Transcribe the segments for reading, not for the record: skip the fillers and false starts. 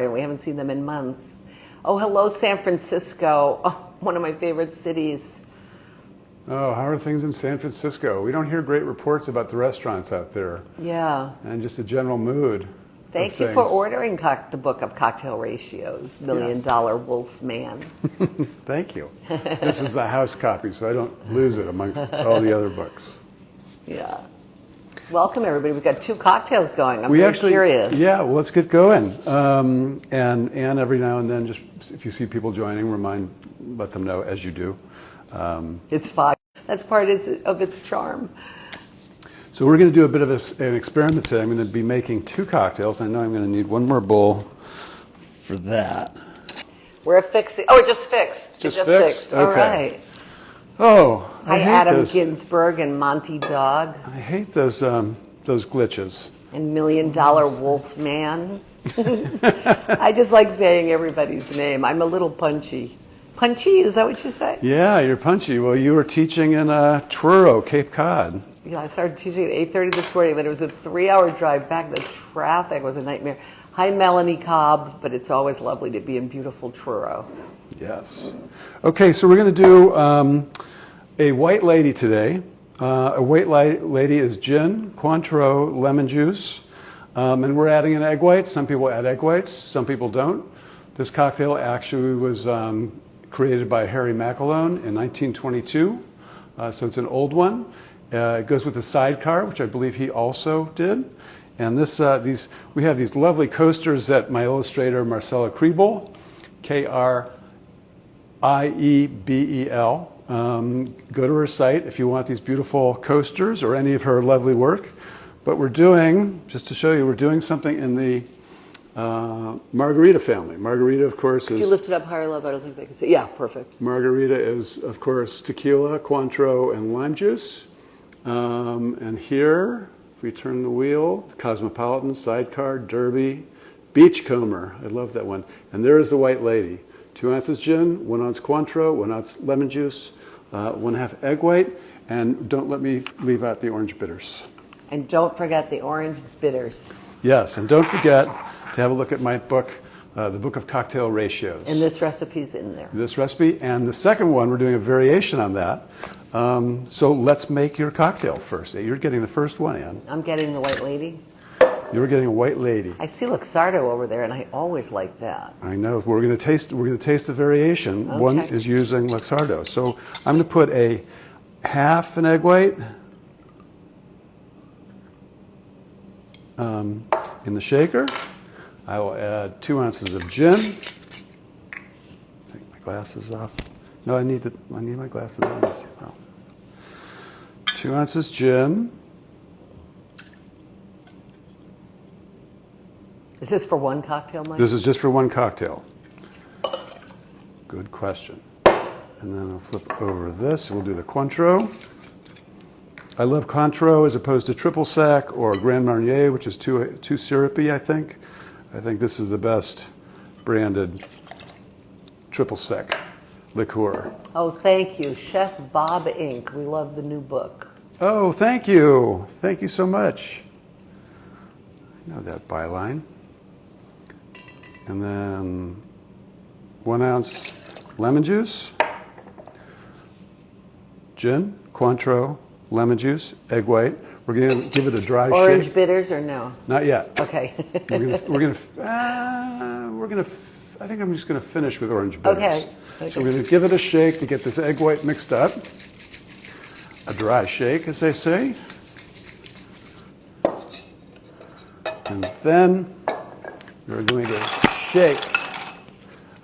are. We haven't seen them in months. Oh, hello, San Francisco. Oh, one of my favorite cities. Oh, how are things in San Francisco? We don't hear great reports about the restaurants out there. Yeah. And just the general mood. Thank you for ordering the book of cocktail ratios, Million Dollar Wolf Man. Thank you. This is the house copy, so I don't lose it amongst all the other books. Yeah. Welcome, everybody. We've got 2 cocktails going. I'm really curious. Yeah, well, let's get going. And every now and then, just if you see people joining, let them know, as you do. It's fine. That's part of its charm. So we're going to do a bit of an experiment today. I'm going to be making 2 cocktails. I know I'm going to need one more bowl for that. We're fixing. Oh, it just fixed. Just fixed? All okay. right. Oh, I hate Adam those. Ginsberg and Monty Dog. I hate those glitches. And Million Dollar Wolf Man. I just like saying everybody's name. I'm a little punchy. Punchy? Is that what you say? Yeah, you're punchy. Well, you were teaching in Truro, Cape Cod. Yeah, I started teaching at 8:30 this morning, but it was a 3-hour drive back. The traffic was a nightmare. Hi, Melanie Cobb, but it's always lovely to be in beautiful Truro. Yes. Okay, so we're going to do a white lady today. A white lady is gin, Cointreau, lemon juice, and we're adding an egg white. Some people add egg whites, some people don't. This cocktail actually was created by Harry McAlone in 1922, so it's an old one. It goes with the sidecar, which I believe he also did. And we have these lovely coasters that my illustrator Marcella Kriebel, Kriebel. Go to her site if you want these beautiful coasters or any of her lovely work. But we're doing, just to show you, we're doing something in the Margarita family. Margarita, of course, is... Could you lift it up higher, love? I don't think they can see. Yeah, perfect. Margarita is, of course, tequila, Cointreau, and lime juice. And here, if we turn the wheel, Cosmopolitan, Sidecar, Derby, Beachcomber. I love that one. And there is the White Lady. 2 ounces gin, 1 ounce Cointreau, 1 ounce lemon juice, 1/2 egg white, and don't let me leave out the orange bitters. And don't forget the orange bitters. Yes, and don't forget to have a look at my book, the Book of Cocktail Ratios. And this recipe's in there. This recipe, and the second one, we're doing a variation on that. So let's make your cocktail first. You're getting the first one, Ann. I'm getting the White Lady. You're getting a White Lady. I see Luxardo over there, and I always like that. I know. We're going to taste the variation. Okay. One is using Luxardo. So I'm going to put a 1/2 an egg white in the shaker. I will add 2 ounces of gin. Take my glasses off. No, I need my glasses on this. Oh. 2 ounces gin. Is this for one cocktail, Mike? This is just for one cocktail. Good question. And then I'll flip over this. We'll do the Cointreau. I love Cointreau as opposed to Triple Sec or Grand Marnier, which is too syrupy, I think. I think this is the best branded Triple Sec liqueur. Oh, thank you. Chef Bob Inc. We love the new book. Oh, thank you. Thank you so much. I know that byline. And then 1 ounce lemon juice, gin, Cointreau, lemon juice, egg white. We're going to give it a dry shake. Orange bitters or no? Not yet. Okay. I think I'm just going to finish with orange bitters. Okay. So we're going to give it a shake to get this egg white mixed up. A dry shake, as they say. And then we're going to shake.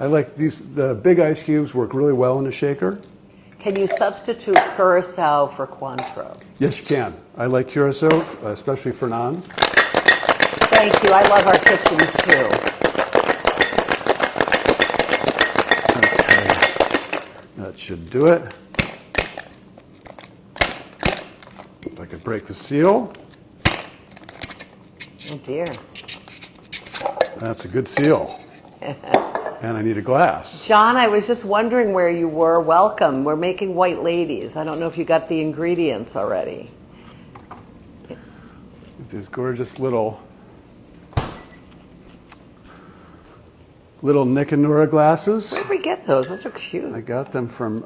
I like the big ice cubes work really well in a shaker. Can you substitute Curacao for Cointreau? Yes, you can. I like Curacao, especially for naans. Thank you. I love our kitchen too. Okay. That should do it. If I could break the seal. Oh dear. That's a good seal. And I need a glass. John, I was just wondering where you were. Welcome. We're making White Ladies. I don't know if you got the ingredients already. These gorgeous little little Nick and Nora glasses. Where did we get those? Those are cute. I got them from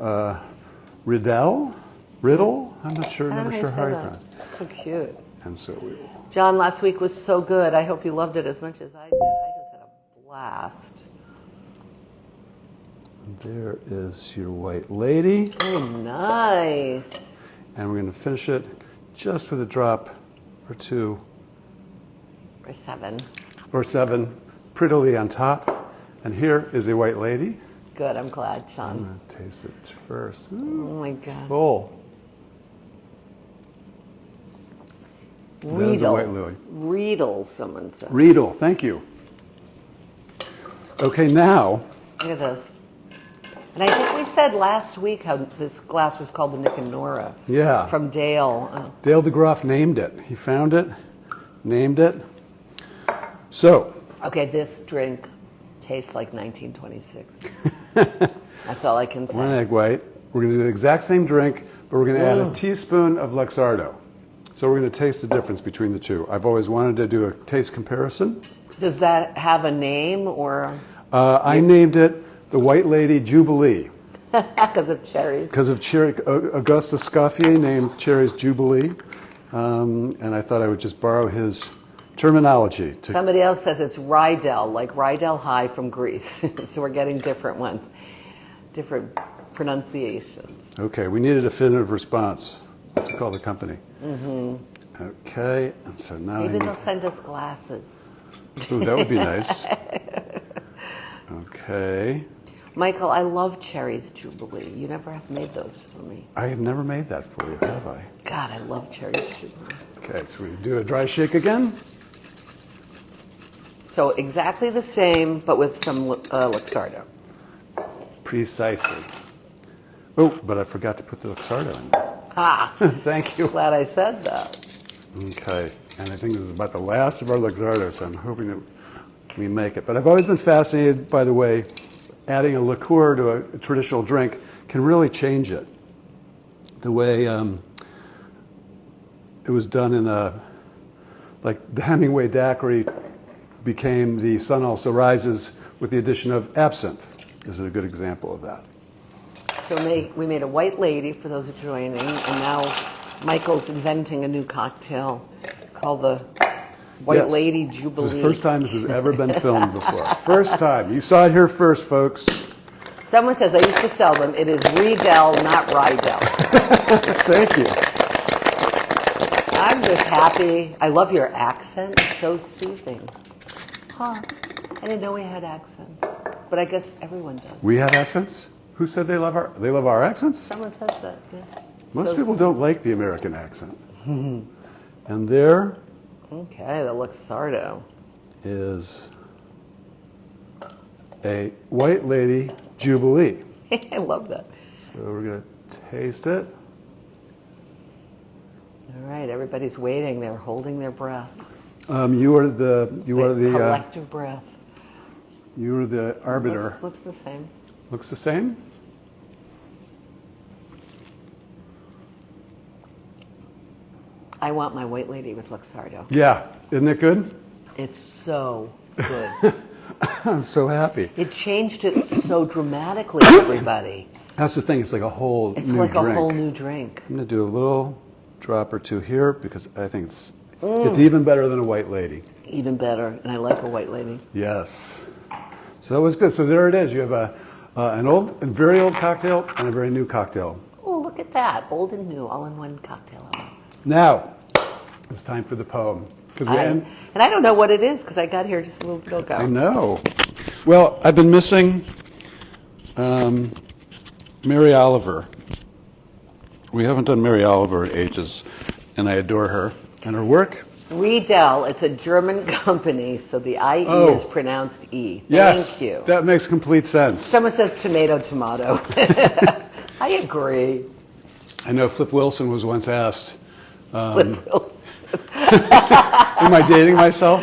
Riddle? I'm not sure, I don't never know sure how you that. pronounce it. That's so cute. And so we will. John, last week was so good. I hope you loved it as much as I did. I just had a blast. There is your white lady. Oh, nice. And we're going to finish it just with a drop or two Or 7. or 7 prettily on top. And here is a white lady. Good, I'm glad, I'm Sean. going to taste it first. Oh Ooh, my God. full. That is a white lily. Riedel, someone said. Riedel, thank you. Okay, now, Look at this. And I think we said last week how this glass was called the Nick and Nora. Yeah. From Dale. Oh. Dale DeGroff named it. He found it, named it. So, Okay, this drink tastes like 1926. That's all I can one say. egg white. We're going to do the exact same drink, but we're going to add a teaspoon of Luxardo. So we're going to taste the difference between the two. I've always wanted to do a taste comparison. Does that have a name or I named it the White Lady Jubilee because of cherries? because of Auguste Escoffier named cherries Jubilee. And I thought I would just borrow his terminology. Somebody else says it's Rydell, like Rydell High from Greece. So we're getting different ones, different pronunciations. Okay, we need a definitive response. Let's call the company. Okay, and so now Maybe I they'll send us glasses. ooh, that would be nice. Okay. Michael, I love cherries Jubilee. You never have made those for me. I have never made that for you, have I? God, I love cherries Jubilee. Okay, so we do a dry shake again. So exactly the same, but with some Luxardo. Precisely. Oh, but I forgot to put the Luxardo in there. Ha! Thank you. Glad I said that. Okay, and I think this is about the last of our Luxardo, so I'm hoping that we make it. But I've always been fascinated by the way adding a liqueur to a traditional drink can really change it. The way it was done in like the Hemingway daiquiri became the Sun Also Rises with the addition of absinthe. This is a good example of that. So we made a white lady for those joining, and now Michael's inventing a new cocktail called the White Yes. Lady This Jubilee. is the first time this has ever been filmed before. First time. You saw it here first, folks. Someone says I used to sell them. It is Riedel, not Rydell. Thank you. I'm just happy. I love your accent. It's so soothing. Huh. I didn't know we had accents, but I guess everyone does. We have accents? Who said they love our accents? Someone says that. Yes. Most people don't like the American accent. And there Okay, the Luxardo. is a White Lady Jubilee. I love that. So we're going to taste it. All right, everybody's waiting. They're holding their breath. You are the Collective breath. you are the arbiter. Looks the same. Looks the same. I want my white lady with Luxardo. Yeah, isn't it good? It's so good. I'm so happy. It changed it so dramatically, everybody. That's the thing. It's like a whole It's new like drink. a whole new drink. I'm going to do a little drop or two here because I think it's even better than a White Lady. Even better, and I like a white lady. Yes. So that was good. So there it is. You have an old and very old cocktail and a very new cocktail. Oh, look at that. Old and new, all in one cocktail. Now, it's time for the poem. 'Cause we end- And I don't know what it is because I got here just a little bit ago. I know. Well, I've been missing Mary Oliver. We haven't done Mary Oliver in ages, and I adore her and her work. Riedel, it's a German company, so the IE Oh. is pronounced E. Yes, Thank you. that makes complete sense. Someone says tomato, tomato. I agree. I know Flip Wilson was once asked, Flip Wilson. am I dating myself?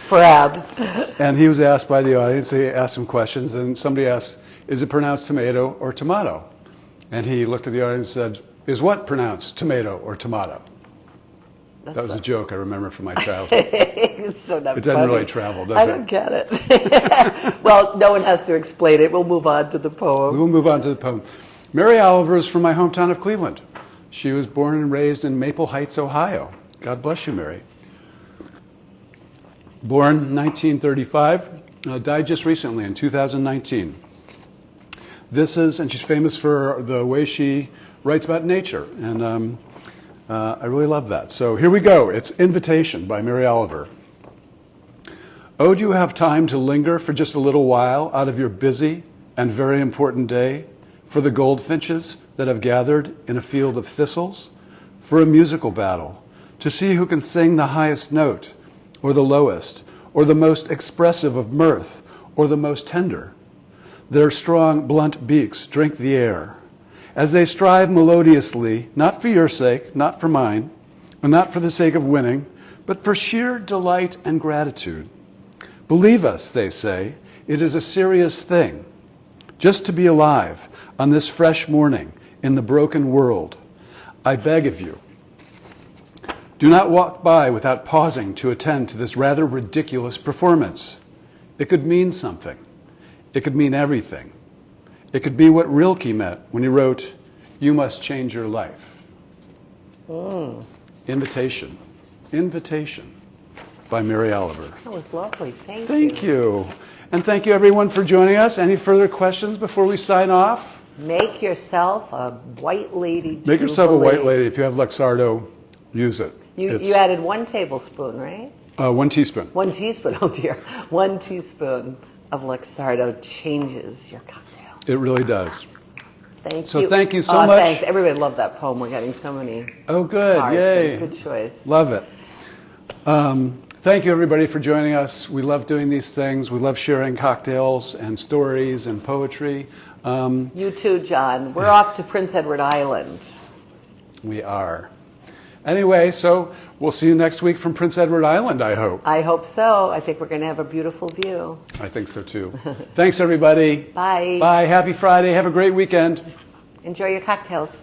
Perhaps. And he was asked by the audience, they asked him questions, and somebody asked, is it pronounced tomato or tomato? And he looked at the audience and said, is what pronounced tomato or tomato? That was a joke I remember from my childhood. It's so not It doesn't funny. really travel, does I it? don't get it. Well, no one has to explain it. We'll move on to the poem. We'll move on to the poem. Mary Oliver is from my hometown of Cleveland. She was born and raised in Maple Heights, Ohio. God bless you, Mary. Born 1935, died just recently in 2019. And she's famous for the way she writes about nature, and I really love that. So here we go. It's Invitation by Mary Oliver. Oh, do you have time to linger for just a little while out of your busy and very important day for the goldfinches that have gathered in a field of thistles, for a musical battle, to see who can sing the highest note, or the lowest, or the most expressive of mirth, or the most tender? Their strong, blunt beaks drink the air as they strive melodiously, not for your sake, not for mine, and not for the sake of winning, but for sheer delight and gratitude. Believe us, they say, it is a serious thing, just to be alive on this fresh morning in the broken world. I beg of you, do not walk by without pausing to attend to this rather ridiculous performance. It could mean something. It could mean everything. It could be what Rilke meant when he wrote, "You must change your life." Invitation. Invitation by Mary Oliver. That was lovely. Thank you. Thank you. And thank you, everyone, for joining us. Any further questions before we sign off? Make yourself a white lady. Make yourself a white Jubilee. lady. If you have Luxardo, use it. You added 1 tablespoon, right? 1 teaspoon. 1 teaspoon. Oh dear. 1 teaspoon of Luxardo changes your cocktail. It really does. Thank So you. thank you so much. Thanks. Everybody loved that poem. We're getting so many. Oh, good. hearts, Yay. and good choice. Love it. Thank you, everybody, for joining us. We love doing these things. We love sharing cocktails and stories and poetry. You too, John. We're off to Prince Edward Island. We are. Anyway, so we'll see you next week from Prince Edward Island, I hope. I hope so. I think we're going to have a beautiful view. I think so, too. Thanks, everybody. Bye. Bye. Happy Friday. Have a great weekend. Enjoy your cocktails.